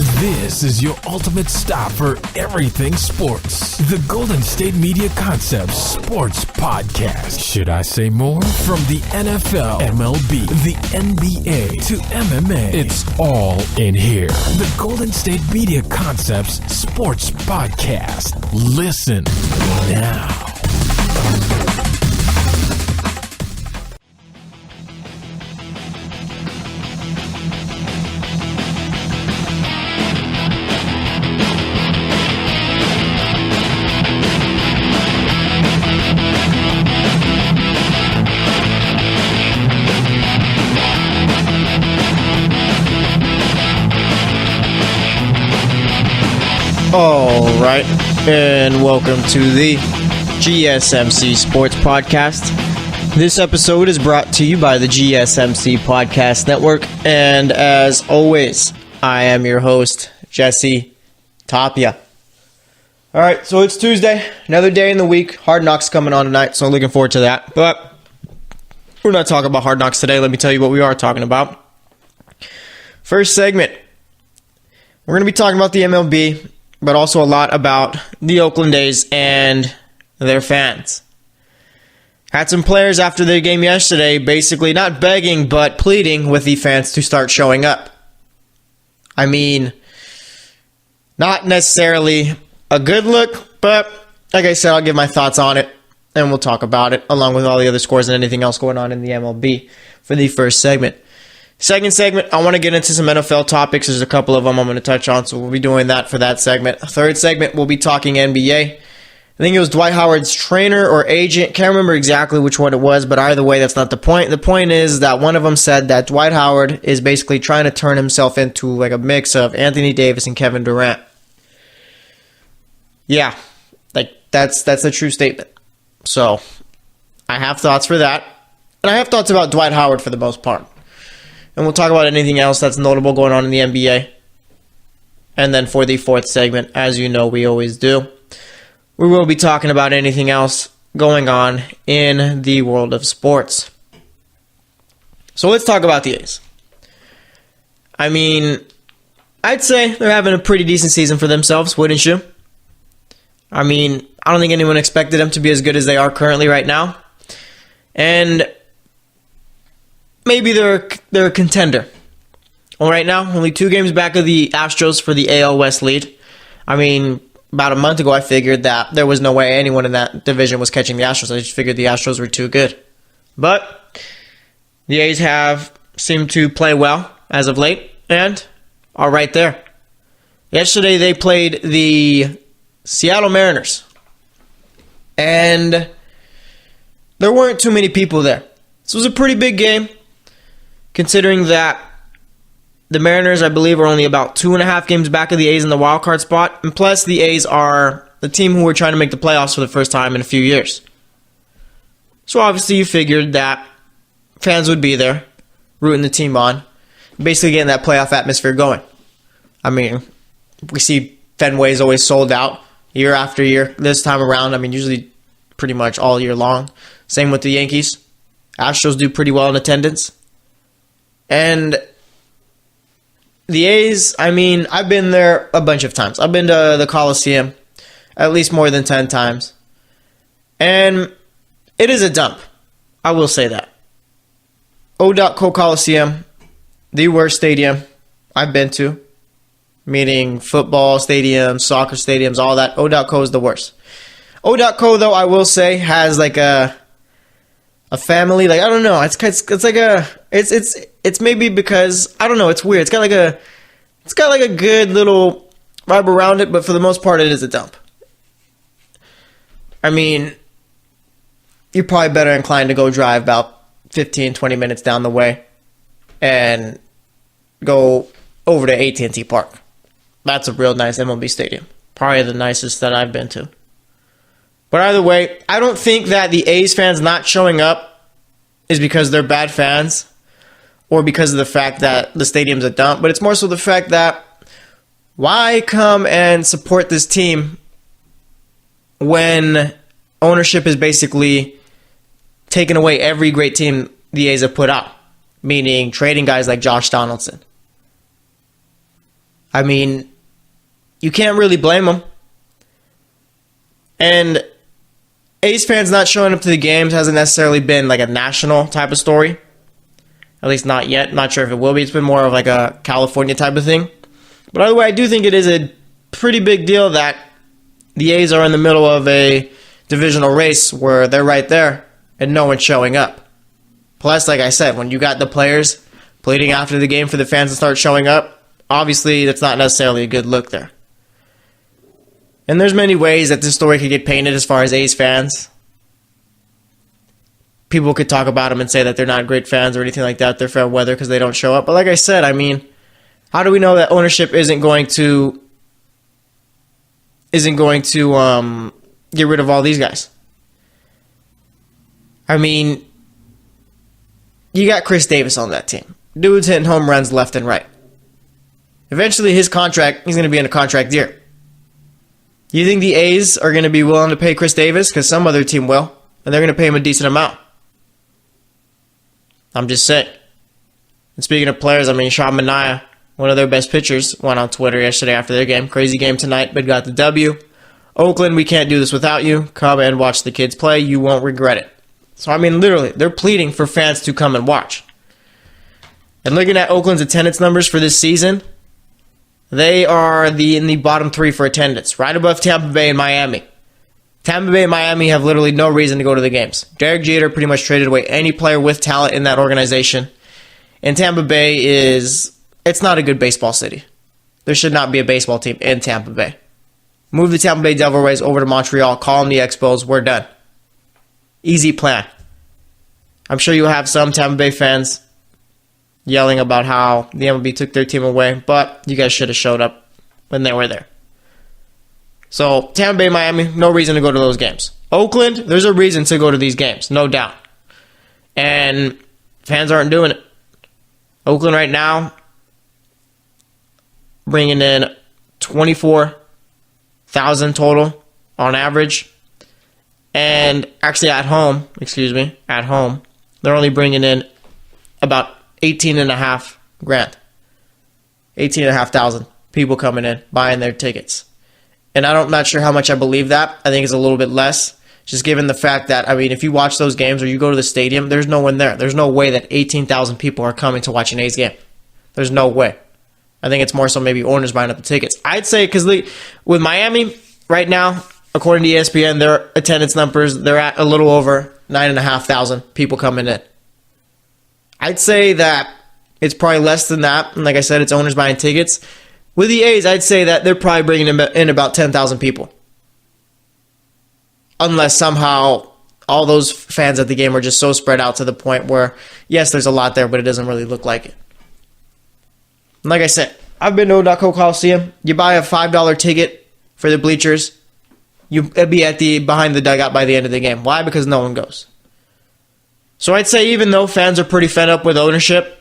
This is your ultimate stop for everything sports. The Golden State Media Concepts Sports Podcast. Should I say more? From the NFL, MLB, the NBA to MMA, it's all in here. The Golden State Media Concepts Sports Podcast. Listen now. All right, and welcome to the GSMC Sports Podcast. This episode is brought to you by the GSMC Podcast Network, and as always, I am your host, Jesse Tapia. All right, so it's Tuesday, another day in the week. Hard Knocks coming on tonight, so I'm looking forward to that. But we're not talking about Hard Knocks today. Let me tell you what we are talking about. First segment, we're going to be talking about the MLB, but also a lot about the Oakland A's and their fans. Had some players after their game yesterday basically not begging, but pleading with the fans to start showing up. I mean, not necessarily a good look, but like I said, I'll give my thoughts on it, and we'll talk about it, along with all the other scores and anything else going on in the MLB for the first segment. Second segment, I want to get into some NFL topics. There's a couple of them I'm going to touch on, so we'll be doing that for that segment. Third segment, we'll be talking NBA. I think it was Dwight Howard's trainer or agent. Can't remember exactly which one it was, but either way, that's not the point. The point is that one of them said that Dwight Howard is basically trying to turn himself into like a mix of Anthony Davis and Kevin Durant. Yeah, like that's a true statement. So I have thoughts for that, and I have thoughts about Dwight Howard for the most part. And we'll talk about anything else that's notable going on in the NBA. And then for the fourth segment, as you know we always do, we will be talking about anything else going on in the world of sports. So let's talk about the A's. I mean, I'd say they're having a pretty decent season for themselves, wouldn't you? I mean, I don't think anyone expected them to be as good as they are currently right now. And maybe they're a contender. Well, right now, only 2 games back of the Astros for the AL West lead. I mean, about a month ago, I figured that there was no way anyone in that division was catching the Astros. I just figured the Astros were too good. But the A's have seemed to play well as of late and are right there. Yesterday, they played the Seattle Mariners. And there weren't too many people there. This was a pretty big game, considering that the Mariners, I believe, are only about 2.5 games back of the A's in the wild card spot. And plus, the A's are the team who are trying to make the playoffs for the first time in a few years. So obviously, you figured that fans would be there, rooting the team on, basically getting that playoff atmosphere going. I mean, we see Fenway is always sold out year after year. This time around, I mean, usually pretty much all year long. Same with the Yankees. Astros do pretty well in attendance. And the A's, I mean, I've been there a bunch of times. I've been to the Coliseum at least more than 10 times. And it is a dump. I will say that. O.Co Coliseum, the worst stadium I've been to. Meaning football stadiums, soccer stadiums, all that. O.Co is the worst. O.Co, though, I will say, has like a family, like, I don't know, it's like a, it's maybe because, I don't know, it's weird, it's got like a good little vibe around it, but for the most part, it is a dump. I mean, you're probably better inclined to go drive about 15, 20 minutes down the way and go over to AT&T Park. That's a real nice MLB stadium. Probably the nicest that I've been to. But either way, I don't think that the A's fans not showing up is because they're bad fans or because of the fact that the stadium's a dump, but it's more so the fact that why come and support this team when ownership is basically taking away every great team the A's have put out, meaning trading guys like Josh Donaldson? I mean, you can't really blame them. And A's fans not showing up to the games hasn't necessarily been like a national type of story. At least not yet. Not sure if it will be. It's been more of like a California type of thing. But either way, I do think it is a pretty big deal that the A's are in the middle of a divisional race where they're right there and no one's showing up. Plus, like I said, when you got the players pleading after the game for the fans to start showing up, obviously that's not necessarily a good look there. And there's many ways that this story could get painted as far as A's fans. People could talk about them and say that they're not great fans or anything like that. They're fair weather because they don't show up. But like I said, I mean, how do we know that ownership isn't going to get rid of all these guys? I mean, you got Chris Davis on that team. Dude's hitting home runs left and right. Eventually, he's going to be in a contract year. You think the A's are going to be willing to pay Chris Davis? Because some other team will. And they're going to pay him a decent amount. I'm just saying. And speaking of players, I mean, Sean Manaea, one of their best pitchers, went on Twitter yesterday after their game. Crazy game tonight, but got the W. Oakland, we can't do this without you. Come and watch the kids play. You won't regret it. So, I mean, literally, they're pleading for fans to come and watch. And looking at Oakland's attendance numbers for this season, they are in the bottom 3 for attendance, right above Tampa Bay and Miami. Tampa Bay and Miami have literally no reason to go to the games. Derek Jeter pretty much traded away any player with talent in that organization. And Tampa Bay it's not a good baseball city. There should not be a baseball team in Tampa Bay. Move the Tampa Bay Devil Rays over to Montreal, call them the Expos, we're done. Easy plan. I'm sure you'll have some Tampa Bay fans yelling about how the MLB took their team away, but you guys should have showed up when they were there. So, Tampa Bay, Miami, no reason to go to those games. Oakland, there's a reason to go to these games, no doubt. And fans aren't doing it. Oakland right now, bringing in 24,000 total on average. And actually at home, they're only bringing in about 18,500. 18,500 people coming in, buying their tickets. And I'm not sure how much I believe that. I think it's a little bit less. Just given the fact that, I mean, if you watch those games or you go to the stadium, there's no one there. There's no way that 18,000 people are coming to watch an A's game. There's no way. I think it's more so maybe owners buying up the tickets. I'd say, because with Miami right now, according to ESPN, their attendance numbers, they're at a little over 9,500 people coming in. I'd say that it's probably less than that. And like I said, it's owners buying tickets. With the A's, I'd say that they're probably bringing in about 10,000 people. Unless somehow all those fans at the game are just so spread out to the point where, yes, there's a lot there, but it doesn't really look like it. And like I said, I've been to Odaco Coliseum. You buy a $5 ticket for the bleachers. You'll be behind the dugout by the end of the game. Why? Because no one goes. So I'd say even though fans are pretty fed up with ownership,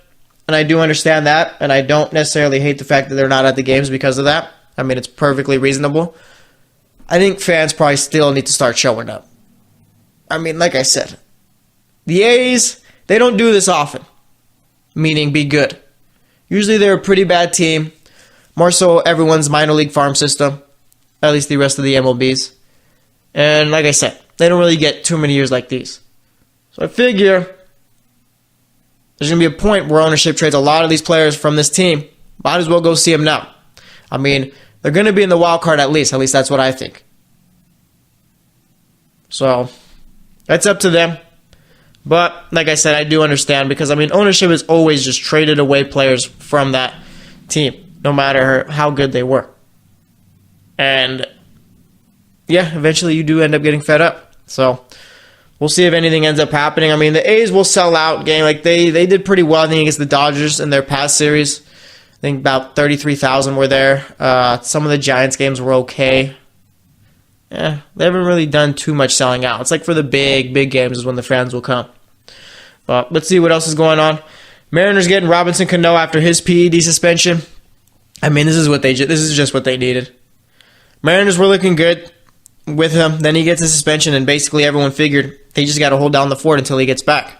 and I do understand that, and I don't necessarily hate the fact that they're not at the games because of that. I mean, it's perfectly reasonable. I think fans probably still need to start showing up. I mean, like I said, the A's, they don't do this often, meaning be good. Usually they're a pretty bad team, more so everyone's minor league farm system, at least the rest of the MLBs. And like I said, they don't really get too many years like these. So I figure there's going to be a point where ownership trades a lot of these players from this team. Might as well go see them now. I mean, they're going to be in the wild card at least. At least that's what I think. So, that's up to them. But, like I said, I do understand because, I mean, ownership has always just traded away players from that team, no matter how good they were. And, yeah, eventually you do end up getting fed up. So, we'll see if anything ends up happening. I mean, the A's will sell out game. Like, they did pretty well, I think, against the Dodgers in their past series. I think about 33,000 were there. Some of the Giants games were okay. They haven't really done too much selling out. It's like for the big games is when the fans will come. But let's see what else is going on. Mariners getting Robinson Cano after his PED suspension. I mean, this is just what they needed. Mariners were looking good with him. Then he gets a suspension, and basically everyone figured they just got to hold down the fort until he gets back.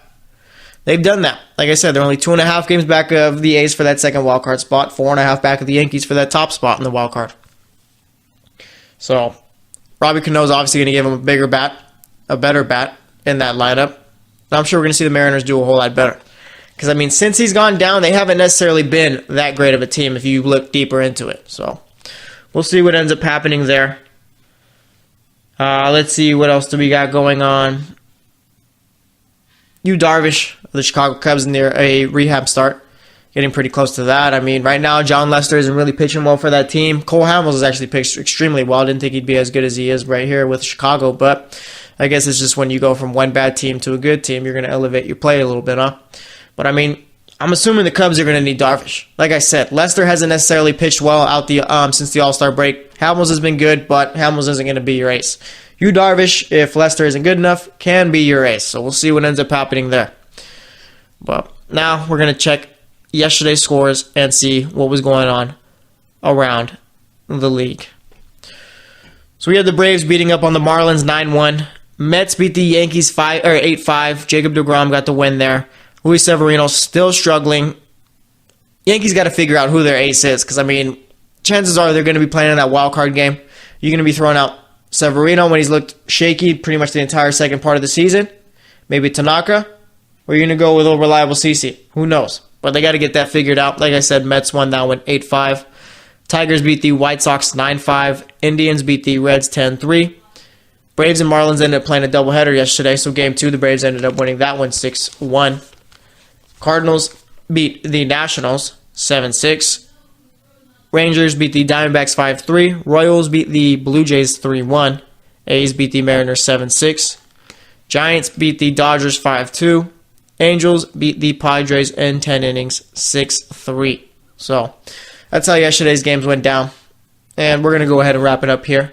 They've done that. Like I said, they're only 2.5 games back of the A's for that second wildcard spot, 4.5 back of the Yankees for that top spot in the wildcard. So, Robbie Cano is obviously going to give him a better bat in that lineup. And I'm sure we're going to see the Mariners do a whole lot better. Because, I mean, since he's gone down, they haven't necessarily been that great of a team if you look deeper into it. So, we'll see what ends up happening there. Let's see, what else do we got going on? Yu Darvish, the Chicago Cubs, near a rehab start. Getting pretty close to that. I mean, right now, John Lester isn't really pitching well for that team. Cole Hamels has actually pitched extremely well. I didn't think he'd be as good as he is right here with Chicago, but I guess it's just when you go from one bad team to a good team, you're going to elevate your play a little bit, huh? But, I mean, I'm assuming the Cubs are going to need Darvish. Like I said, Lester hasn't necessarily pitched well out the since the All-Star break. Hamels has been good, but Hamels isn't going to be your ace. Yu Darvish, if Lester isn't good enough, can be your ace. So we'll see what ends up happening there. But now we're going to check yesterday's scores and see what was going on around the league. So we had the Braves beating up on the Marlins 9-1. Mets beat the Yankees 8-5. Jacob deGrom got the win there. Luis Severino still struggling. Yankees got to figure out who their ace is, because, I mean, chances are they're going to be playing in that wild card game. You're going to be throwing out Severino when he's looked shaky pretty much the entire second part of the season. Maybe Tanaka. Or you're going to go with old reliable CC. Who knows? But they got to get that figured out. Like I said, Mets won that one 8-5. Tigers beat the White Sox 9-5. Indians beat the Reds 10-3. Braves and Marlins ended up playing a doubleheader yesterday. So game 2, the Braves ended up winning that one 6-1. Cardinals beat the Nationals 7-6. Rangers beat the Diamondbacks 5-3. Royals beat the Blue Jays 3-1. A's beat the Mariners 7-6. Giants beat the Dodgers 5-2. Angels beat the Padres in 10 innings 6-3. So that's how yesterday's games went down. And we're going to go ahead and wrap it up here.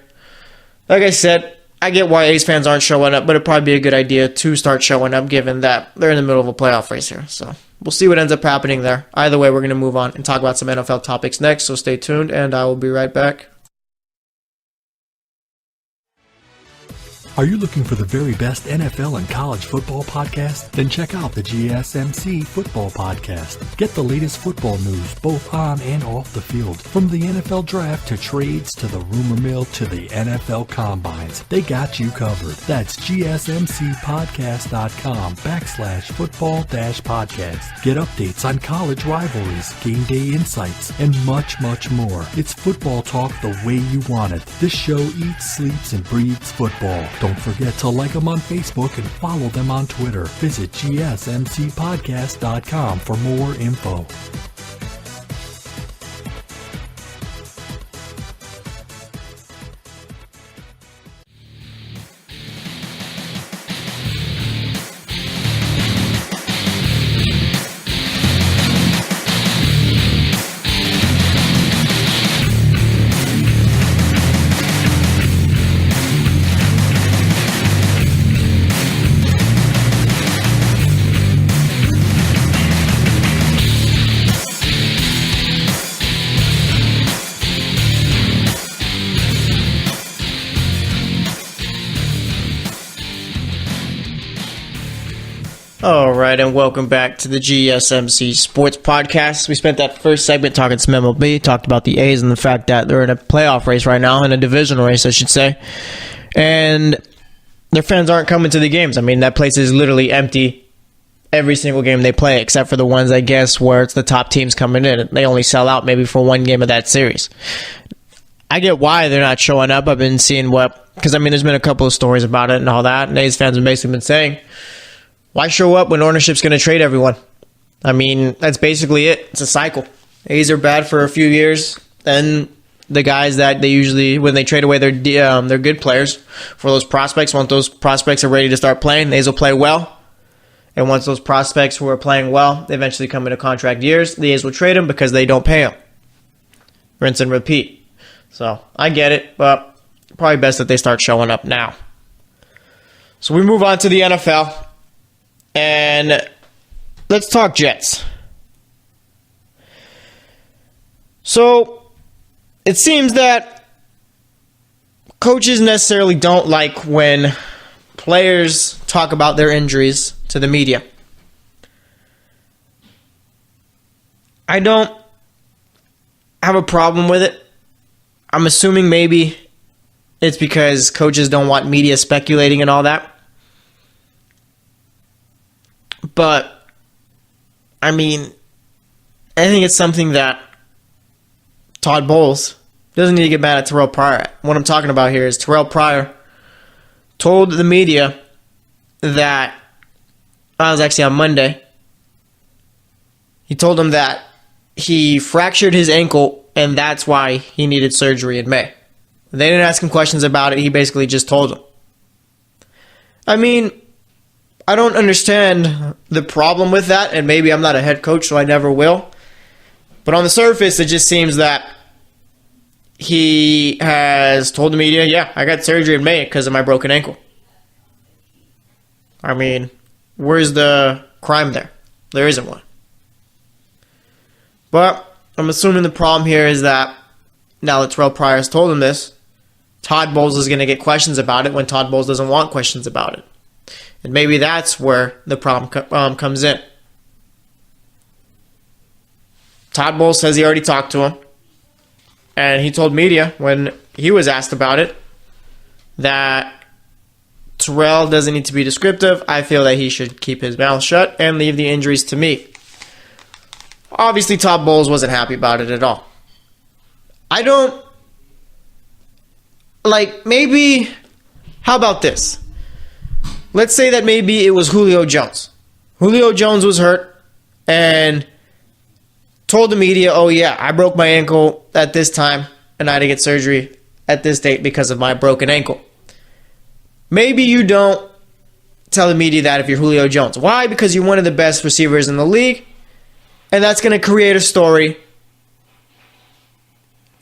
Like I said, I get why A's fans aren't showing up, but it'd probably be a good idea to start showing up given that they're in the middle of a playoff race here. So we'll see what ends up happening there. Either way, we're going to move on and talk about some NFL topics next, so stay tuned, and I will be right back. Are you looking for the very best NFL and college football podcast? Then check out the GSMC Football Podcast. Get the latest football news both on and off the field. From the NFL Draft to trades to the rumor mill to the NFL Combines, they got you covered. That's GSMCpodcast.com/football-podcast. Get updates on college rivalries, game day insights, and much, much more. It's football talk the way you want it. This show eats, sleeps, and breathes football. Don't forget to like them on Facebook and follow them on Twitter. Visit GSMCpodcast.com for more info. All right, and welcome back to the GSMC Sports Podcast. We spent that first segment talking some MLB, talked about the A's and the fact that they're in a playoff race right now, in a divisional race, I should say. And their fans aren't coming to the games. I mean, that place is literally empty every single game they play, except for the ones, I guess, where it's the top teams coming in. They only sell out maybe for one game of that series. I get why they're not showing up. I've been seeing because, I mean, there's been a couple of stories about it and all that, and A's fans have basically been saying, why show up when ownership's going to trade everyone? I mean, that's basically it. It's a cycle. A's are bad for a few years. Then the guys that they usually, when they trade away their good players for those prospects, once those prospects are ready to start playing, the A's will play well. And once those prospects who are playing well, they eventually come into contract years, the A's will trade them because they don't pay them. Rinse and repeat. So, I get it, but probably best that they start showing up now. So we move on to the NFL. And let's talk Jets. So, it seems that coaches necessarily don't like when players talk about their injuries to the media. I don't have a problem with it. I'm assuming maybe it's because coaches don't want media speculating and all that. But, I mean, I think it's something that Todd Bowles doesn't need to get mad at Terrell Pryor. What I'm talking about here is Terrell Pryor told the media that, well, it was actually on Monday, he told them that he fractured his ankle and that's why he needed surgery in May. They didn't ask him questions about it. He basically just told them. I mean, I don't understand the problem with that, and maybe I'm not a head coach, so I never will. But on the surface, it just seems that he has told the media, yeah, I got surgery in May because of my broken ankle. I mean, where's the crime there? There isn't one. But I'm assuming the problem here is that now that Terrell Pryor has told him this, Todd Bowles is going to get questions about it when Todd Bowles doesn't want questions about it. And maybe that's where the problem comes in. Todd Bowles says he already talked to him. And he told media when he was asked about it that Terrell doesn't need to be descriptive. I feel that he should keep his mouth shut and leave the injuries to me. Obviously, Todd Bowles wasn't happy about it at all. I don't... maybe... How about this? Let's say that maybe it was Julio Jones. Julio Jones was hurt and told the media, oh yeah, I broke my ankle at this time and I had to get surgery at this date because of my broken ankle. Maybe you don't tell the media that if you're Julio Jones. Why? Because you're one of the best receivers in the league, and that's going to create a story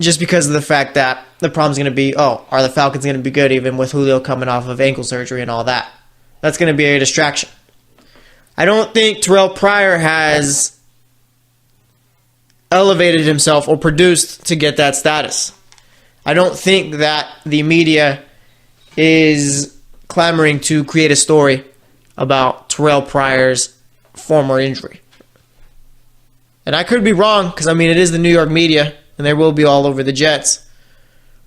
just because of the fact that the problem's going to be, oh, are the Falcons going to be good even with Julio coming off of ankle surgery and all that? That's going to be a distraction. I don't think Terrell Pryor has elevated himself or produced to get that status. I don't think that the media is clamoring to create a story about Terrell Pryor's former injury. And I could be wrong because, it is the New York media and they will be all over the Jets.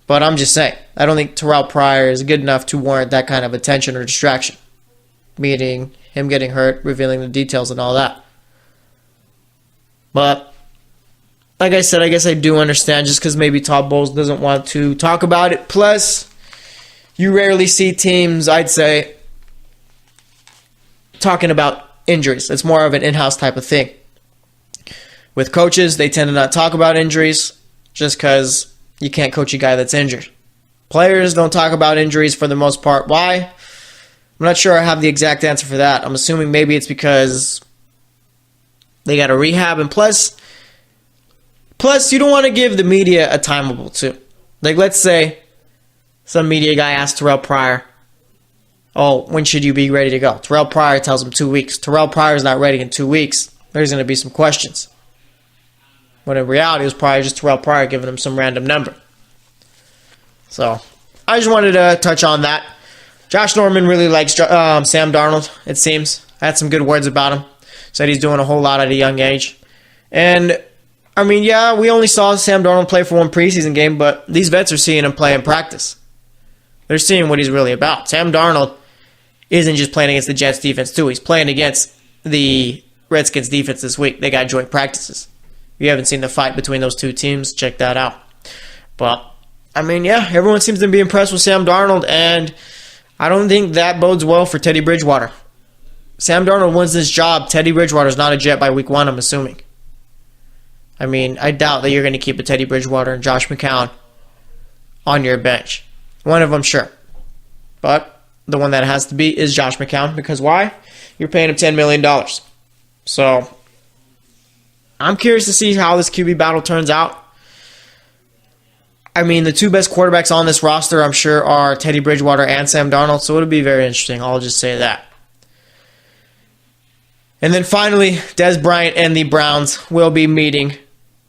But I'm just saying, I don't think Terrell Pryor is good enough to warrant that kind of attention or distraction. Meaning him getting hurt, revealing the details and all that. But, like I said, I guess I do understand just because maybe Todd Bowles doesn't want to talk about it. Plus, you rarely see teams, I'd say, talking about injuries. It's more of an in-house type of thing. With coaches, they tend to not talk about injuries just because you can't coach a guy that's injured. Players don't talk about injuries for the most part. Why? I'm not sure I have the exact answer for that. I'm assuming maybe it's because they got to rehab. And plus, you don't want to give the media a timeable too. Let's say some media guy asks Terrell Pryor, oh, when should you be ready to go? Terrell Pryor tells him 2 weeks. Terrell Pryor's not ready in 2 weeks. There's going to be some questions. When in reality, it was probably just Terrell Pryor giving him some random number. So, I just wanted to touch on that. Josh Norman really likes Sam Darnold, it seems. I had some good words about him. Said he's doing a whole lot at a young age. And, yeah, we only saw Sam Darnold play for one preseason game, but these vets are seeing him play in practice. They're seeing what he's really about. Sam Darnold isn't just playing against the Jets defense, too. He's playing against the Redskins defense this week. They got joint practices. If you haven't seen the fight between those two teams, check that out. But, everyone seems to be impressed with Sam Darnold, and I don't think that bodes well for Teddy Bridgewater. Sam Darnold wins this job. Teddy Bridgewater's not a Jet by week 1, I'm assuming. I doubt that you're going to keep a Teddy Bridgewater and Josh McCown on your bench. One of them, sure. But the one that has to be is Josh McCown. Because why? You're paying him $10 million. So, I'm curious to see how this QB battle turns out. The two best quarterbacks on this roster, I'm sure, are Teddy Bridgewater and Sam Darnold. So, it'll be very interesting. I'll just say that. And then finally, Dez Bryant and the Browns will be meeting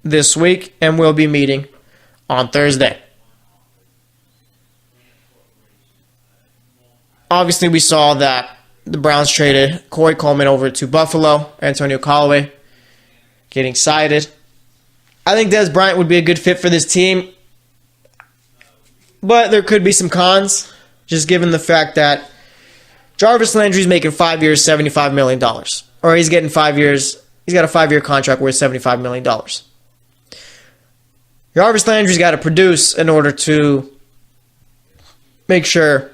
this week and will be meeting on Thursday. Obviously, we saw that the Browns traded Corey Coleman over to Buffalo, Antonio Callaway getting cited. I think Dez Bryant would be a good fit for this team. But there could be some cons, just given the fact that Jarvis Landry's making 5 years, $75 million. Or he's getting 5 years. He's got a 5-year contract worth $75 million. Jarvis Landry's got to produce in order to make sure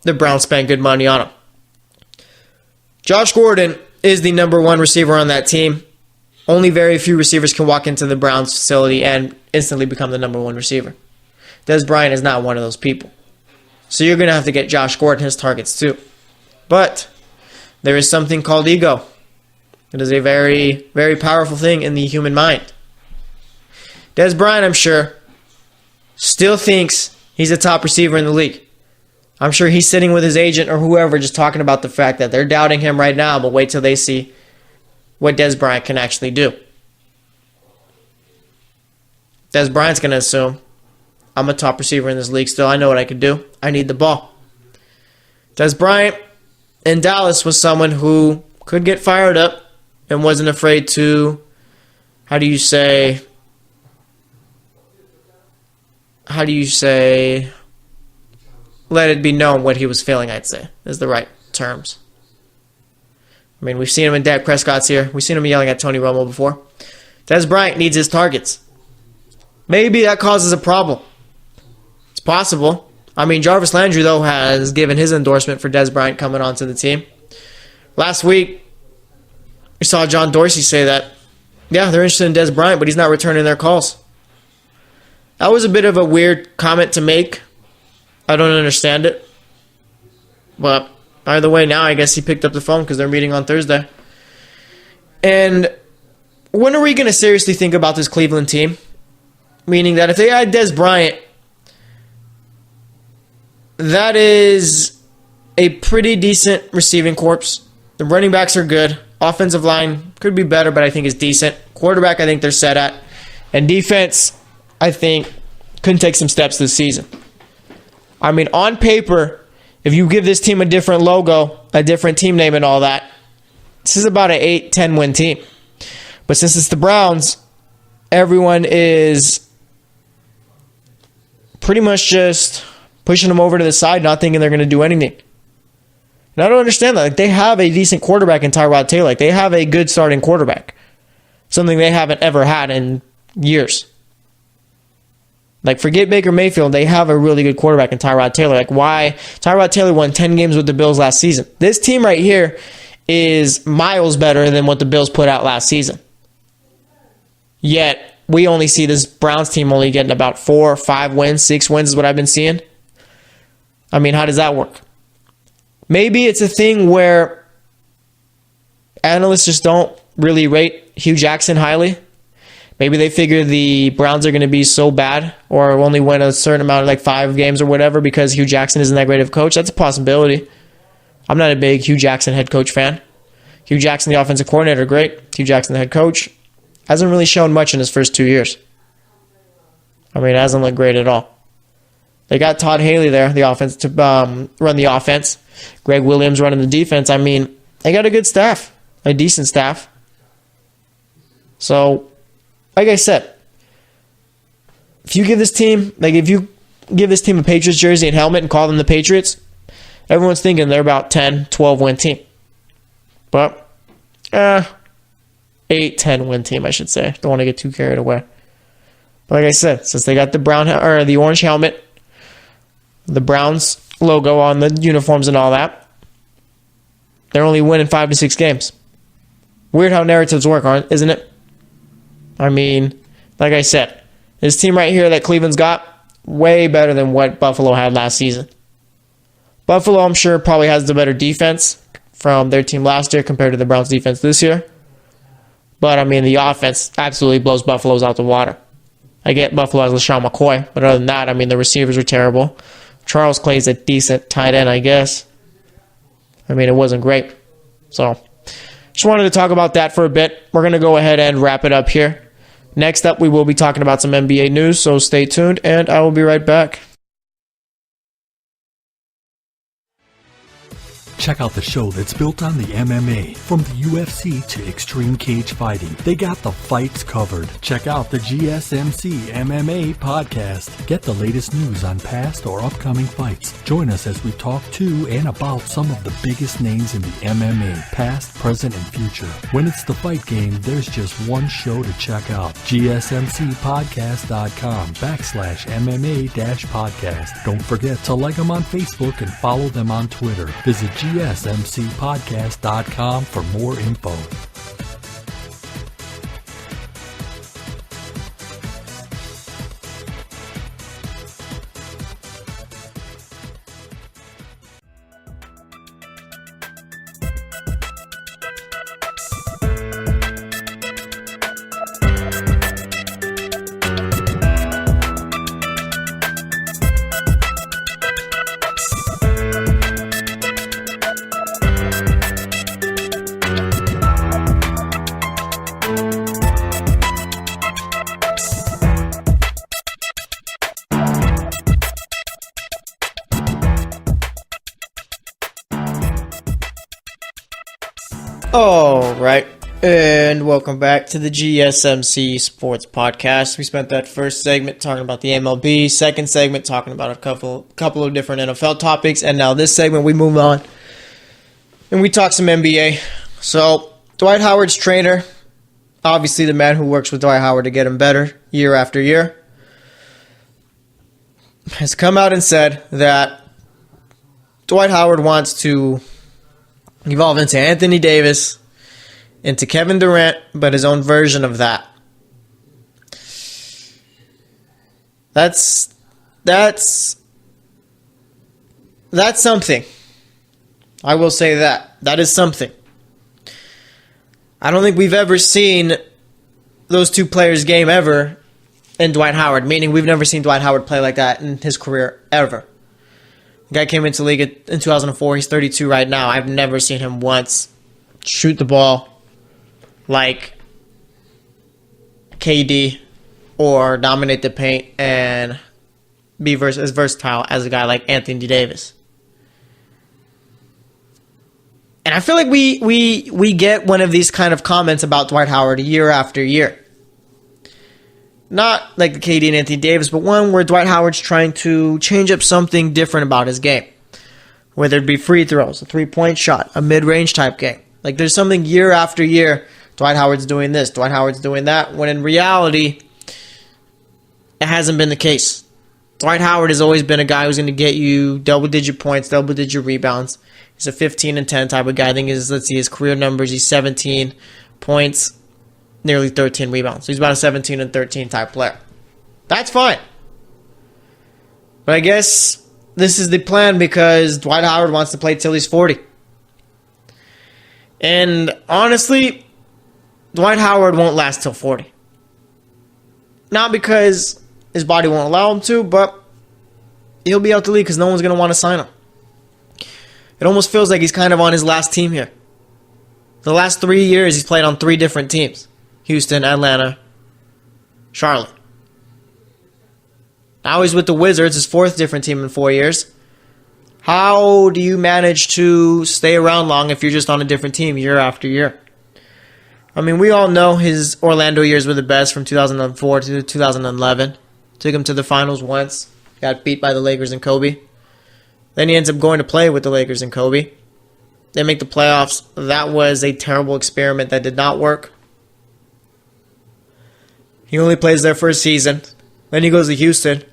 the Browns spend good money on him. Josh Gordon is the number one receiver on that team. Only very few receivers can walk into the Browns facility and instantly become the number one receiver. Dez Bryant is not one of those people. So you're going to have to get Josh Gordon his targets too. But there is something called ego. It is a very, very powerful thing in the human mind. Dez Bryant, I'm sure, still thinks he's a top receiver in the league. I'm sure he's sitting with his agent or whoever just talking about the fact that they're doubting him right now, but wait till they see what Dez Bryant can actually do. Dez Bryant's going to assume, I'm a top receiver in this league still. I know what I can do. I need the ball. Dez Bryant in Dallas was someone who could get fired up and wasn't afraid to, how do you say, let it be known what he was feeling, I'd say, is the right terms. I mean, we've seen him in Dak Prescott's here. We've seen him yelling at Tony Romo before. Dez Bryant needs his targets. Maybe that causes a problem. It's possible. I mean, Jarvis Landry, though, has given his endorsement for Dez Bryant coming onto the team. Last week, we saw John Dorsey say that, yeah, they're interested in Dez Bryant, but he's not returning their calls. That was a bit of a weird comment to make. I don't understand it. But either way, now I guess he picked up the phone because they're meeting on Thursday. And when are we going to seriously think about this Cleveland team? Meaning that if they add Dez Bryant, that is a pretty decent receiving corps. The running backs are good. Offensive line could be better, but I think is decent. Quarterback, I think they're set at. And defense, I think, could take some steps this season. I mean, on paper, if you give this team a different logo, a different team name and all that, this is about an 8-10 win team. But since it's the Browns, everyone is pretty much just pushing them over to the side, not thinking they're going to do anything. And I don't understand that. Like, they have a decent quarterback in Tyrod Taylor. Like, they have a good starting quarterback. Something they haven't ever had in years. Like, forget Baker Mayfield. They have a really good quarterback in Tyrod Taylor. Like, why? Tyrod Taylor won 10 games with the Bills last season. This team right here is miles better than what the Bills put out last season. Yet, we only see this Browns team only getting about 4 or 5 wins, 6 wins is what I've been seeing. I mean, how does that work? Maybe it's a thing where analysts just don't really rate Hugh Jackson highly. Maybe they figure the Browns are going to be so bad or only win a certain amount of like 5 games or whatever because Hugh Jackson isn't that great of a coach. That's a possibility. I'm not a big Hugh Jackson head coach fan. Hugh Jackson, the offensive coordinator, great. Hugh Jackson, the head coach, hasn't really shown much in his first 2 years. I mean, it hasn't looked great at all. They got Todd Haley there, the offense, to run the offense. Greg Williams running the defense. I mean, they got a good staff, a decent staff. So, like I said, if you give this team a Patriots jersey and helmet and call them the Patriots, everyone's thinking they're about 10, 12 win team. But 8, 10 win team, I should say. Don't want to get too carried away. But like I said, since they got the orange helmet, the Browns logo on the uniforms and all that, they're only winning 5 to 6 games. Weird how narratives work, isn't it? I mean, like I said, this team right here that Cleveland's got, way better than what Buffalo had last season. Buffalo, I'm sure, probably has the better defense from their team last year compared to the Browns' defense this year. But, I mean, the offense absolutely blows Buffalo's out the water. I get Buffalo has LaShawn McCoy, but other than that, I mean, the receivers are terrible. Charles Clay's a decent tight end, I guess. I mean, it wasn't great. So, just wanted to talk about that for a bit. We're going to go ahead and wrap it up here. Next up, we will be talking about some NBA news, so stay tuned, and I will be right back. Check out the show that's built on the MMA. From the UFC to extreme cage fighting, they got the fights covered. Check out the GSMC MMA podcast. Get the latest news on past or upcoming fights. Join us as we talk to and about some of the biggest names in the MMA, past, present, and future. When it's the fight game, there's just one show to check out. GSMCpodcast.com/MMA-podcast. Don't forget to like them on Facebook and follow them on Twitter. Visit GSMCpodcast.com for more info. All right, and welcome back to the GSMC Sports Podcast. We spent that first segment talking about the MLB, second segment talking about a couple of different NFL topics, and now this segment we move on and we talk some NBA. So, Dwight Howard's trainer, obviously the man who works with Dwight Howard to get him better year after year, has come out and said that Dwight Howard wants to evolve into Anthony Davis, into Kevin Durant, but his own version of that. That's something. I will say that. That is something. I don't think we've ever seen those two players' game ever in Dwight Howard, meaning we've never seen Dwight Howard play like that in his career ever. The guy came into the league in 2004. He's 32 right now. I've never seen him once shoot the ball like KD or dominate the paint and be as versatile as a guy like Anthony Davis. And I feel like we get one of these kind of comments about Dwight Howard year after year. Not like the KD and Anthony Davis, but one where Dwight Howard's trying to change up something different about his game. Whether it be free throws, a three-point shot, a mid-range type game. Like there's something year after year, Dwight Howard's doing this, Dwight Howard's doing that, when in reality, it hasn't been the case. Dwight Howard has always been a guy who's going to get you double-digit points, double-digit rebounds. He's a 15 and 10 type of guy. I think let's see his career numbers. He's 17 points, nearly 13 rebounds. So he's about a 17 and 13 type player. That's fine. But I guess this is the plan because Dwight Howard wants to play till he's 40. And honestly, Dwight Howard won't last till 40. Not because his body won't allow him to, but he'll be out the league because no one's going to want to sign him. It almost feels like he's kind of on his last team here. The last 3 years, he's played on 3 different teams. Houston, Atlanta, Charlotte. Now he's with the Wizards, his 4th different team in 4 years. How do you manage to stay around long if you're just on a different team year after year? I mean, we all know his Orlando years were the best from 2004 to 2011. Took him to the finals once. Got beat by the Lakers and Kobe. Then he ends up going to play with the Lakers and Kobe. They make the playoffs. That was a terrible experiment that did not work. He only plays there for a season. Then he goes to Houston.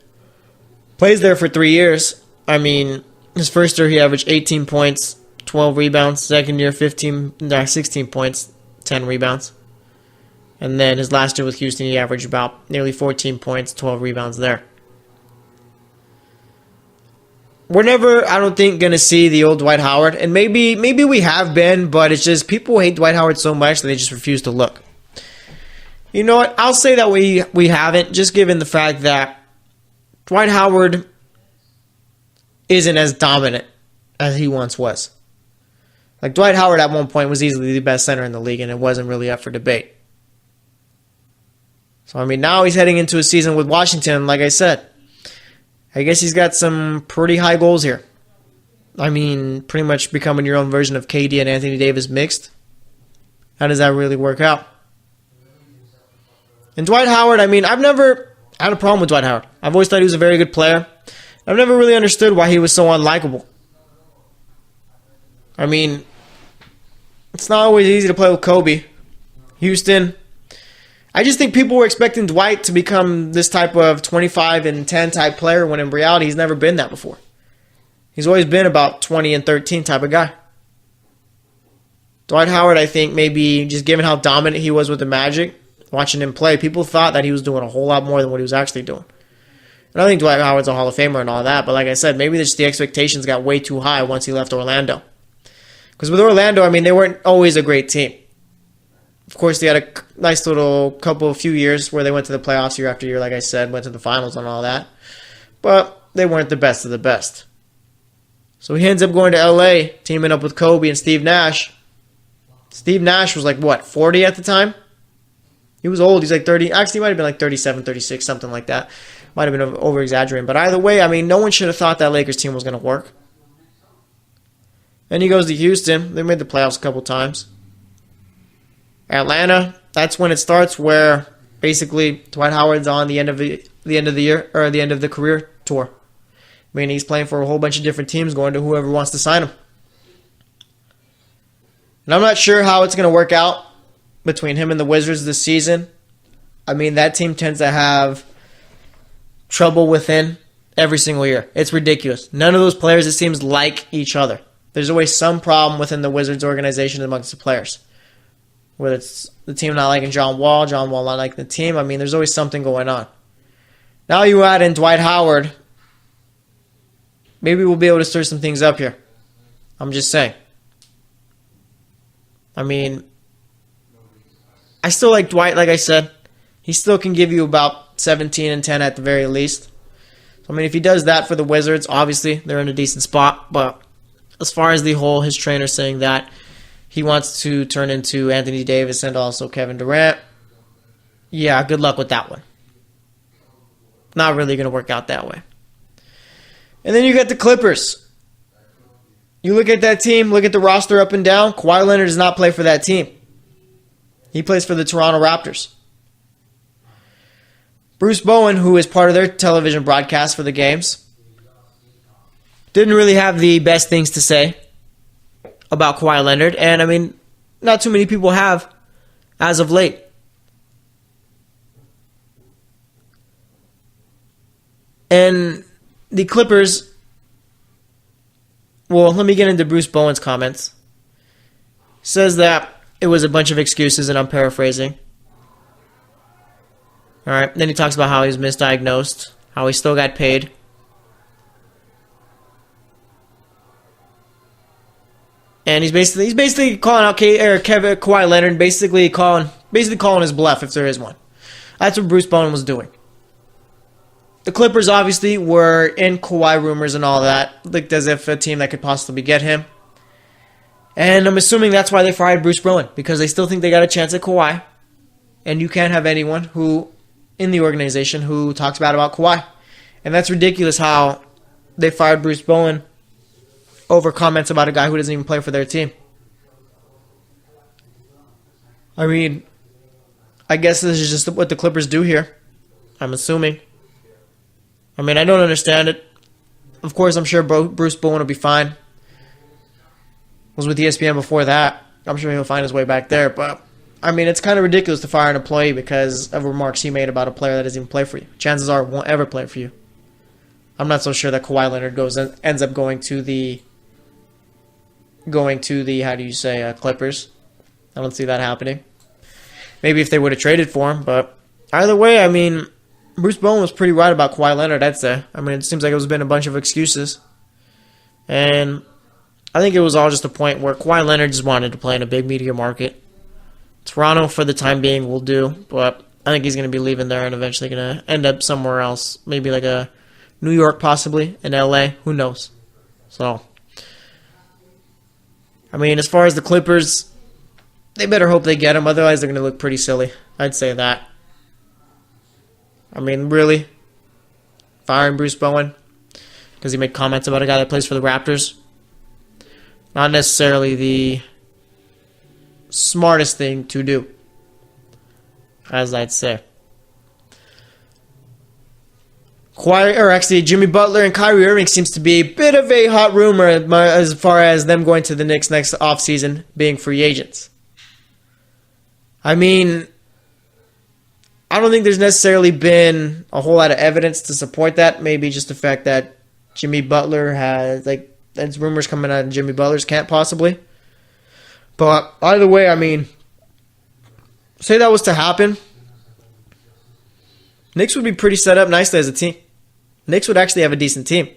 Plays there for 3 years. I mean, his first year he averaged 18 points, 12 rebounds. Second year, 16 points, 10 rebounds. And then his last year with Houston, he averaged about nearly 14 points, 12 rebounds there. We're never, I don't think, going to see the old Dwight Howard. And maybe we have been, but it's just people hate Dwight Howard so much that they just refuse to look. You know what? I'll say that we haven't, just given the fact that Dwight Howard isn't as dominant as he once was. Like, Dwight Howard at one point was easily the best center in the league, and it wasn't really up for debate. So, I mean, now he's heading into a season with Washington, like I said. I guess he's got some pretty high goals here. I mean, pretty much becoming your own version of KD and Anthony Davis mixed. How does that really work out? And Dwight Howard, I mean, I've never had a problem with Dwight Howard. I've always thought he was a very good player. I've never really understood why he was so unlikable. I mean, it's not always easy to play with Kobe. Houston. I just think people were expecting Dwight to become this type of 25 and 10 type player when in reality he's never been that before. He's always been about 20 and 13 type of guy. Dwight Howard, I think, maybe just given how dominant he was with the Magic, watching him play, people thought that he was doing a whole lot more than what he was actually doing. And I think Dwight Howard's a Hall of Famer and all that, but like I said, maybe just the expectations got way too high once he left Orlando. Because with Orlando, I mean, they weren't always a great team. Of course, they had a nice little few years where they went to the playoffs year after year, like I said, went to the finals and all that. But they weren't the best of the best. So he ends up going to LA, teaming up with Kobe and Steve Nash. Steve Nash was like, what, 40 at the time? He was old. He's like 30. Actually, he might have been like 37, 36, something like that. Might have been over-exaggerating. But either way, I mean, no one should have thought that Lakers team was going to work. Then he goes to Houston. They made the playoffs a couple times. Atlanta, that's when it starts where basically Dwight Howard's on the end of the year or the end of the career tour. I mean, he's playing for a whole bunch of different teams, going to whoever wants to sign him. And I'm not sure how it's going to work out between him and the Wizards this season. I mean, that team tends to have trouble within every single year. It's ridiculous. None of those players, it seems, like each other. There's always some problem within the Wizards organization amongst the players. Whether it's the team not liking John Wall not liking the team. I mean, there's always something going on. Now you add in Dwight Howard. Maybe we'll be able to stir some things up here. I'm just saying. I mean, I still like Dwight, like I said. He still can give you about 17 and 10 at the very least. So, I mean, if he does that for the Wizards, obviously they're in a decent spot. But as far as his trainer saying that he wants to turn into Anthony Davis and also Kevin Durant, yeah, good luck with that one. Not really going to work out that way. And then you got the Clippers. You look at that team, look at the roster up and down. Kawhi Leonard does not play for that team. He plays for the Toronto Raptors. Bruce Bowen, who is part of their television broadcast for the games, didn't really have the best things to say about Kawhi Leonard. And, I mean, not too many people have as of late. And the Clippers, well, let me get into Bruce Bowen's comments. Says that it was a bunch of excuses, and I'm paraphrasing. All right, then he talks about how he was misdiagnosed, how he still got paid. And he's basically calling out Kawhi Leonard, basically calling his bluff if there is one. That's what Bruce Bowen was doing. The Clippers obviously were in Kawhi rumors and all that, looked as if a team that could possibly get him. And I'm assuming that's why they fired Bruce Bowen, because they still think they got a chance at Kawhi. And you can't have anyone in the organization who talks bad about Kawhi. And that's ridiculous how they fired Bruce Bowen over comments about a guy who doesn't even play for their team. I mean, I guess this is just what the Clippers do here. I'm assuming. I mean, I don't understand it. Of course, I'm sure Bruce Bowen will be fine. Was with ESPN before that. I'm sure he'll find his way back there. But, I mean, it's kind of ridiculous to fire an employee because of remarks he made about a player that doesn't even play for you. Chances are won't ever play for you. I'm not so sure that Kawhi Leonard ends up going to the Clippers. I don't see that happening. Maybe if they would have traded for him, but either way, I mean, Bruce Bowen was pretty right about Kawhi Leonard, I'd say. I mean, it seems like it was been a bunch of excuses. And I think it was all just a point where Kawhi Leonard just wanted to play in a big media market. Toronto, for the time being, will do, but I think he's going to be leaving there and eventually going to end up somewhere else. Maybe like a New York, possibly, in LA. Who knows? So, I mean, as far as the Clippers, they better hope they get him. Otherwise, they're going to look pretty silly. I'd say that. I mean, really? Firing Bruce Bowen because he made comments about a guy that plays for the Raptors? Not necessarily the smartest thing to do, as I'd say. Jimmy Butler and Kyrie Irving seems to be a bit of a hot rumor as far as them going to the Knicks next offseason, being free agents. I mean, I don't think there's necessarily been a whole lot of evidence to support that. Maybe just the fact that Jimmy Butler has, there's rumors coming out of Jimmy Butler's camp possibly. But either way, I mean, say that was to happen, Knicks would be pretty set up nicely as a team. Knicks would actually have a decent team.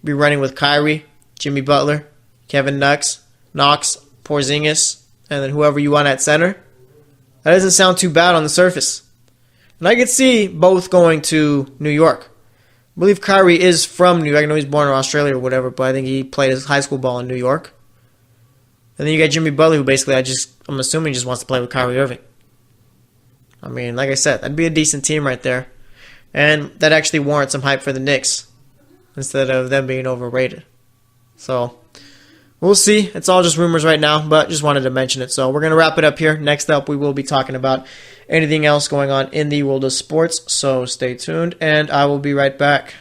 Be running with Kyrie, Jimmy Butler, Kevin Knox, Porzingis, and then whoever you want at center. That doesn't sound too bad on the surface. And I could see both going to New York. I believe Kyrie is from New York. I know he's born in Australia or whatever, but I think he played his high school ball in New York. And then you got Jimmy Butler, who basically I'm assuming just wants to play with Kyrie Irving. I mean, like I said, that'd be a decent team right there. And that actually warrants some hype for the Knicks instead of them being overrated. So, we'll see. It's all just rumors right now, but just wanted to mention it. So, we're going to wrap it up here. Next up, we will be talking about anything else going on in the world of sports. So, stay tuned, and I will be right back.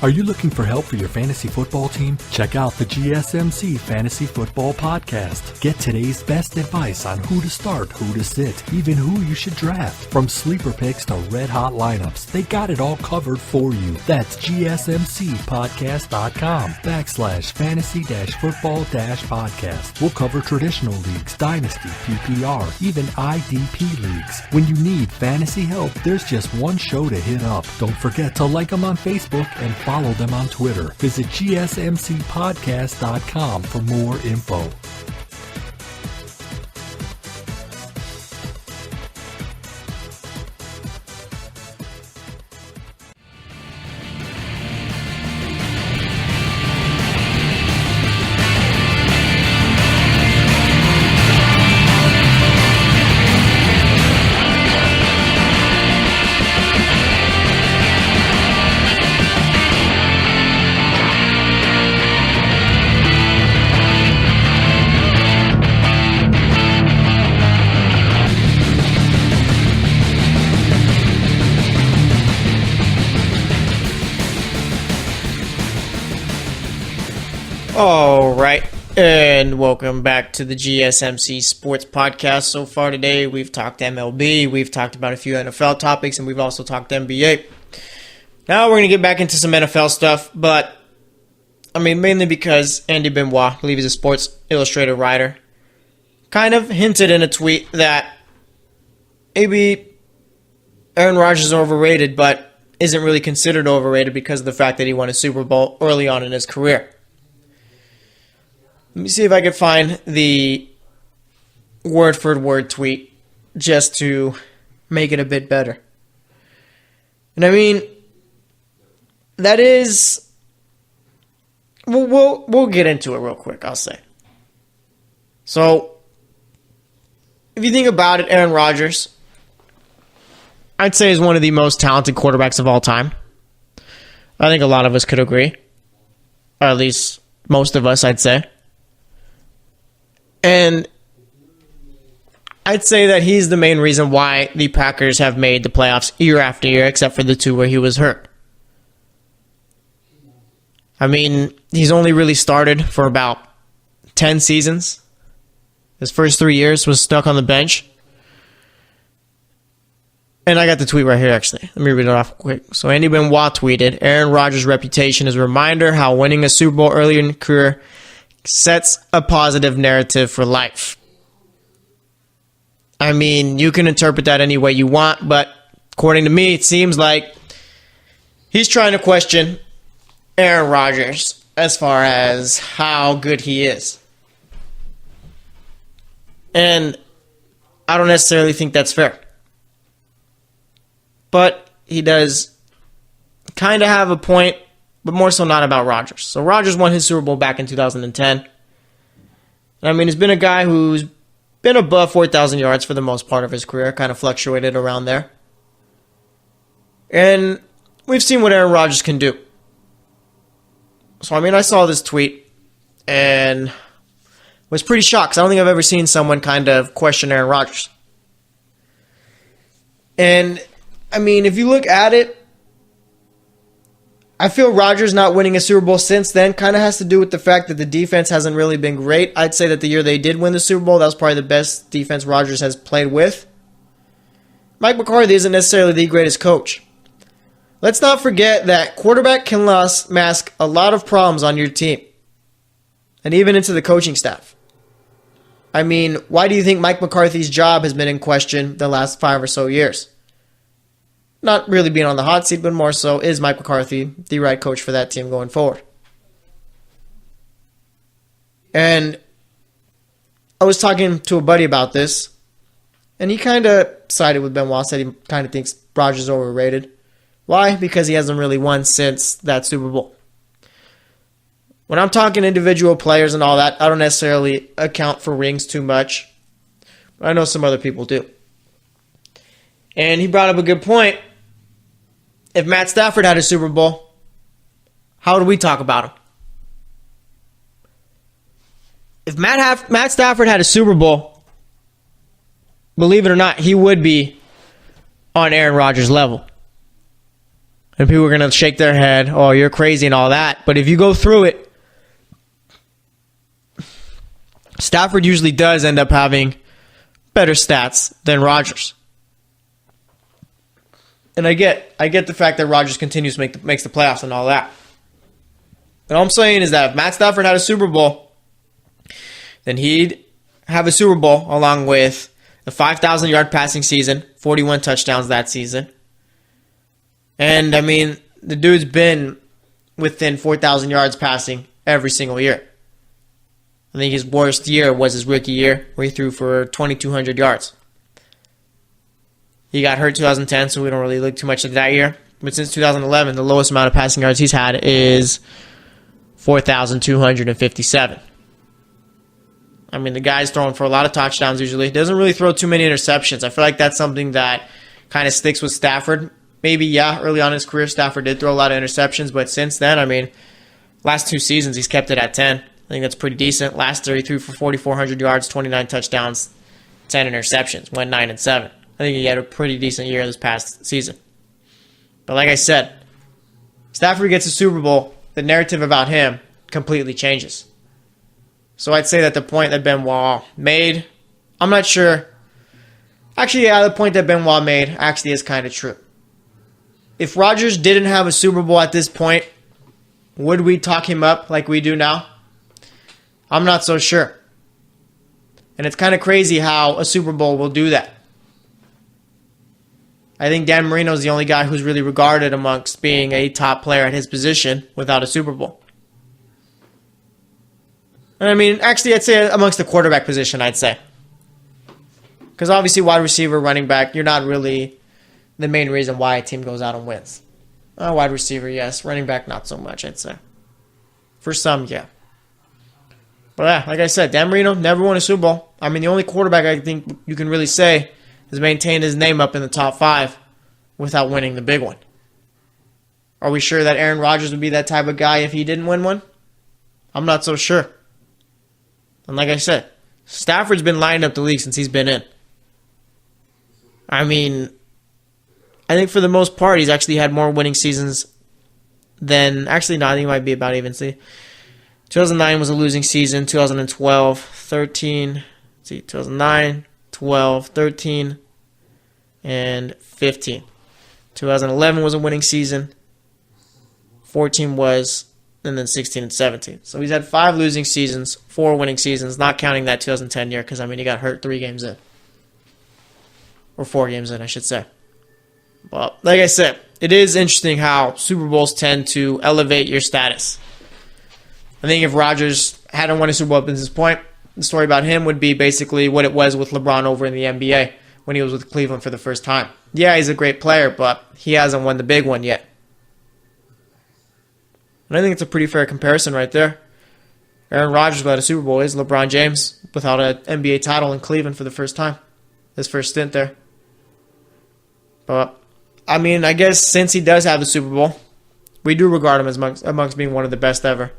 Are you looking for help for your fantasy football team? Check out the GSMC Fantasy Football Podcast. Get today's best advice on who to start, who to sit, even who you should draft. From sleeper picks to red-hot lineups, they got it all covered for you. That's gsmcpodcast.com/fantasy-football-podcast. We'll cover traditional leagues, dynasty, PPR, even IDP leagues. When you need fantasy help, there's just one show to hit up. Don't forget to like them on Facebook and follow them on Twitter. Visit gsmcpodcast.com for more info. All right, and welcome back to the GSMC Sports Podcast. So far today, we've talked MLB, we've talked about a few NFL topics, and we've also talked NBA. Now we're going to get back into some NFL stuff, but, I mean, mainly because Andy Benoit, I believe he's a Sports Illustrated writer, kind of hinted in a tweet that maybe Aaron Rodgers is overrated, but isn't really considered overrated because of the fact that he won a Super Bowl early on in his career. Let me see if I can find the word-for-word tweet just to make it a bit better. And I mean, that is... We'll get into it real quick, I'll say. So, if you think about it, Aaron Rodgers, I'd say is one of the most talented quarterbacks of all time. I think a lot of us could agree. Or at least most of us, I'd say. And I'd say that he's the main reason why the Packers have made the playoffs year after year, except for the two where he was hurt. I mean, he's only really started for about 10 seasons. His first 3 years was stuck on the bench. And I got the tweet right here, actually. Let me read it off quick. So Andy Benoit tweeted, Aaron Rodgers' reputation is a reminder how winning a Super Bowl early in his career sets a positive narrative for life. I mean, you can interpret that any way you want, but according to me, it seems like he's trying to question Aaron Rodgers as far as how good he is. And I don't necessarily think that's fair. But he does kind of have a point, but more so not about Rodgers. So Rodgers won his Super Bowl back in 2010. And I mean, he's been a guy who's been above 4,000 yards for the most part of his career, kind of fluctuated around there. And we've seen what Aaron Rodgers can do. So, I mean, I saw this tweet and was pretty shocked because I don't think I've ever seen someone kind of question Aaron Rodgers. And, I mean, if you look at it, I feel Rodgers not winning a Super Bowl since then kind of has to do with the fact that the defense hasn't really been great. I'd say that the year they did win the Super Bowl, that was probably the best defense Rodgers has played with. Mike McCarthy isn't necessarily the greatest coach. Let's not forget that quarterback can mask a lot of problems on your team, and even into the coaching staff. I mean, why do you think Mike McCarthy's job has been in question the last 5 or so years? Not really being on the hot seat, but more so, is Mike McCarthy the right coach for that team going forward? And I was talking to a buddy about this, and he kind of sided with Benoit, said he kind of thinks Rodgers is overrated. Why? Because he hasn't really won since that Super Bowl. When I'm talking individual players and all that, I don't necessarily account for rings too much. But I know some other people do. And he brought up a good point. If Matt Stafford had a Super Bowl, how would we talk about him? If Matt Stafford had a Super Bowl, believe it or not, he would be on Aaron Rodgers' level. And people are going to shake their head, oh, you're crazy and all that. But if you go through it, Stafford usually does end up having better stats than Rodgers. And I get the fact that Rodgers continues to makes the playoffs and all that. But all I'm saying is that if Matt Stafford had a Super Bowl, then he'd have a Super Bowl along with a 5,000-yard passing season, 41 touchdowns that season. And, I mean, the dude's been within 4,000 yards passing every single year. I think his worst year was his rookie year, where he threw for 2,200 yards. He got hurt 2010, so we don't really look too much at that year. But since 2011, the lowest amount of passing yards he's had is 4,257. I mean, the guy's throwing for a lot of touchdowns usually. Doesn't really throw too many interceptions. I feel like that's something that kind of sticks with Stafford. Maybe, yeah, early on in his career, Stafford did throw a lot of interceptions, but since then, I mean, last 2 seasons, he's kept it at 10. I think that's pretty decent. Last year, he threw for 4,400 yards, 29 touchdowns, 10 interceptions, went 9-7. I think he had a pretty decent year this past season. But like I said, Stafford gets a Super Bowl, the narrative about him completely changes. So I'd say that the point that Benoit made, I'm not sure. Actually, yeah, the point that Benoit made actually is kind of true. If Rodgers didn't have a Super Bowl at this point, would we talk him up like we do now? I'm not so sure. And it's kind of crazy how a Super Bowl will do that. I think Dan Marino is the only guy who's really regarded amongst being a top player at his position without a Super Bowl. And I mean, actually, I'd say amongst the quarterback position, I'd say. Because obviously, wide receiver, running back, you're not really the main reason why a team goes out and wins. Wide receiver, yes. Running back, not so much, I'd say. For some, yeah. But yeah, like I said, Dan Marino never won a Super Bowl. I mean, the only quarterback I think you can really say has maintained his name up in the top 5 without winning the big one. Are we sure that Aaron Rodgers would be that type of guy if he didn't win one? I'm not so sure. And like I said, Stafford's been lining up the league since he's been in. I mean, I think for the most part, he's actually had more winning seasons than... Actually, no, I think it might be about even. See, 2009 was a losing season. 2012, 13. 2009, 12, 13, and 15. 2011 was a winning season. 14 was, and then 16 and 17. So he's had 5 losing seasons, 4 winning seasons, not counting that 2010 year because, I mean, he got hurt 3 games in. Or 4 games in, I should say. Well, like I said, it is interesting how Super Bowls tend to elevate your status. I think if Rodgers hadn't won a Super Bowl up to this point, the story about him would be basically what it was with LeBron over in the NBA when he was with Cleveland for the first time. Yeah, he's a great player, but he hasn't won the big one yet. And I think it's a pretty fair comparison right there. Aaron Rodgers without a Super Bowl is LeBron James without an NBA title in Cleveland for the first time. His first stint there. But, I mean, I guess since he does have the Super Bowl, We do regard him as amongst being one of the best ever.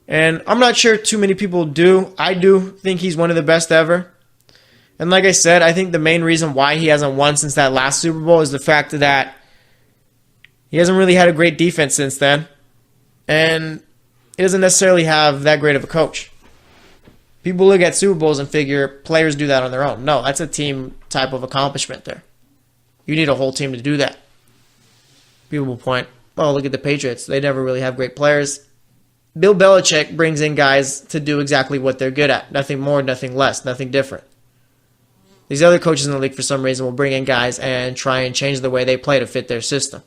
And I'm not sure too many people do. I do think he's one of the best ever. And like I said, I think the main reason why he hasn't won since that last Super Bowl is the fact that he hasn't really had a great defense since then. And he doesn't necessarily have that great of a coach. People look at Super Bowls and figure players do that on their own. No, that's a team type of accomplishment there. You need a whole team to do that. People will point, oh, look at the Patriots. They never really have great players. Bill Belichick brings in guys to do exactly what they're good at. Nothing more, nothing less, nothing different. These other coaches in the league, for some reason, will bring in guys and try and change the way they play to fit their system.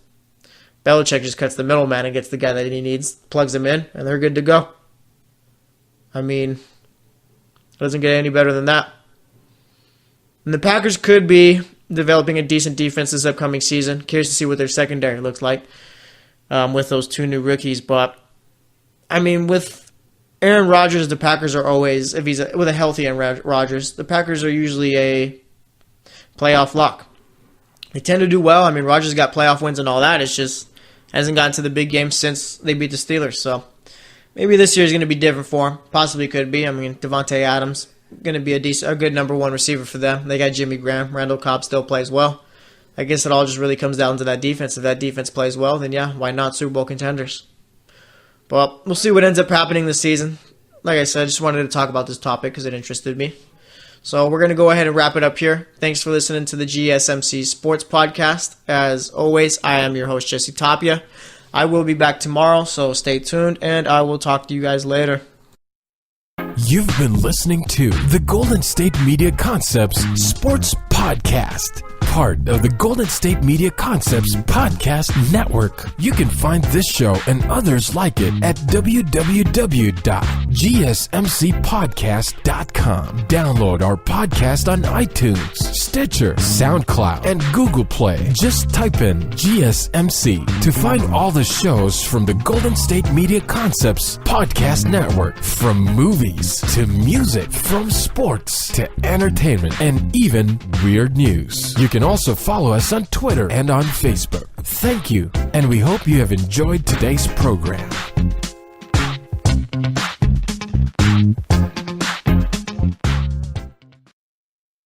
Belichick just cuts the middleman and gets the guy that he needs, plugs him in, and they're good to go. I mean, it doesn't get any better than that. And the Packers could be developing a decent defense this upcoming season. Curious to see what their secondary looks like with those two new rookies. But, I mean, with Aaron Rodgers, the Packers are always, with a healthy Aaron Rodgers, the Packers are usually a playoff lock. They tend to do well. I mean, Rodgers got playoff wins and all that. It's just hasn't gotten to the big game since they beat the Steelers. So maybe this year is going to be different for him. Possibly could be. I mean, Devontae Adams going to be a good number one receiver for them. They got Jimmy Graham. Randall Cobb still plays well. I guess it all just really comes down to that defense. If that defense plays well, then yeah, why not Super Bowl contenders? But we'll see what ends up happening this season. Like I said, I just wanted to talk about this topic because it interested me. So we're going to go ahead and wrap it up here. Thanks for listening to the GSMC Sports Podcast. As always, I am your host, Jesse Tapia. I will be back tomorrow, so stay tuned, and I will talk to you guys later. You've been listening to the Golden State Media Concepts Sports Podcast, part of the Golden State Media Concepts Podcast Network. You can find this show and others like it at www.gsmcpodcast.com. Download our podcast on iTunes, Stitcher, SoundCloud, and Google Play. Just type in GSMC to find all the shows from the Golden State Media Concepts Podcast Network. From movies to music, from sports to entertainment, and even weird news. You can also follow us on Twitter and on Facebook. Thank you, and we hope you have enjoyed today's program.